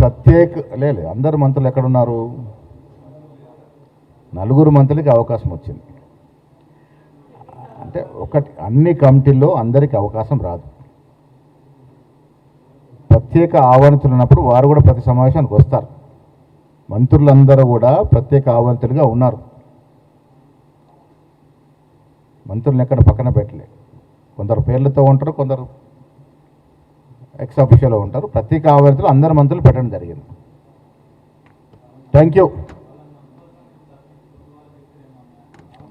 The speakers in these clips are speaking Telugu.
ప్రత్యేక లేదు, అందరు మంత్రులు ఎక్కడున్నారు? 4 మంత్రులకి అవకాశం వచ్చింది. అంటే ఒకటి, అన్ని కమిటీల్లో అందరికీ అవకాశం రాదు. ప్రత్యేక ఆహ్వానితులు ఉన్నప్పుడు వారు కూడా ప్రతి సమావేశానికి వస్తారు. మంత్రులందరూ కూడా ప్రత్యేక ఆహ్వానితులుగా ఉన్నారు. మంత్రులను ఎక్కడ పక్కన పెట్టలే. కొందరు పేర్లతో ఉంటారు, కొందరు ఎక్స్ ఆఫీషియల్లో ఉంటారు. ప్రత్యేక ఆహ్వానితులు అందరు మంత్రులు పెట్టడం జరిగింది. Thank you.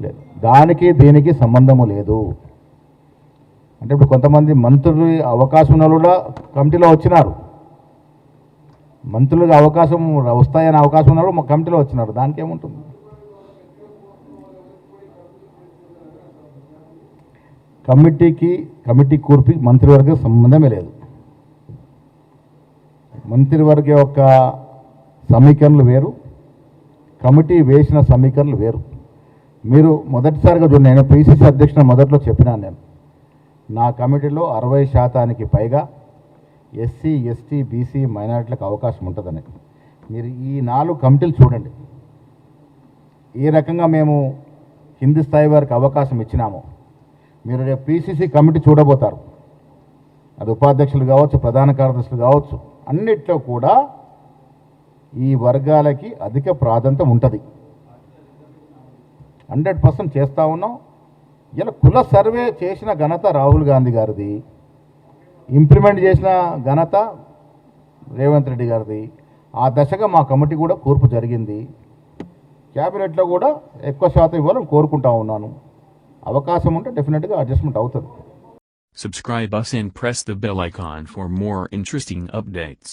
లేదు, దానికి దీనికి సంబంధము లేదు. అంటే ఇప్పుడు కొంతమంది మంత్రులు అవకాశం ఉన్న కూడా కమిటీలో వచ్చినారు. మంత్రులకు అవకాశం వస్తాయని అవకాశం ఉన్న కూడా కమిటీలో వచ్చినారు. దానికి ఏముంటుంది? కమిటీ కూర్పు మంత్రివర్గ సంబంధమే లేదు. మంత్రివర్గ యొక్క సమీకరణలు వేరు, కమిటీ వేసిన సమీకరణలు వేరు. మీరు మొదటిసారిగా చూడండి, నేను పిసిసి అధ్యక్షుడు మొదట్లో చెప్పినాను. నేను నా కమిటీలో 60% పైగా ఎస్సీ, ఎస్టీ, బీసీ, మైనారిటీలకు అవకాశం ఉంటుందని. మీరు ఈ 4 కమిటీలు చూడండి, ఏ రకంగా మేము కింది స్థాయి వారికి అవకాశం ఇచ్చినామో. మీరు రేపు పిసిసి కమిటీ చూడబోతారు. అది ఉపాధ్యక్షులు కావచ్చు, ప్రధాన కార్యదర్శులు కావచ్చు, అన్నిట్లో కూడా ఈ వర్గాలకి అధిక ప్రాధాన్యత ఉంటుంది. 100% చేస్తూ ఉన్నాం. ఇలా కుల సర్వే చేసిన ఘనత రాహుల్ గాంధీ గారిది, ఇంప్లిమెంట్ చేసిన ఘనత రేవంత్ రెడ్డి గారిది. ఆ దశగా మా కమిటీ కూడా కూర్పు జరిగింది. క్యాబినెట్లో కూడా ఎక్కువ శాతం ఇవ్వాలని కోరుకుంటా ఉన్నాను. అవకాశం ఉంటే డెఫినెట్గా అడ్జస్ట్మెంట్ అవుతుంది. Subscribe us and press the bell icon for more interesting updates.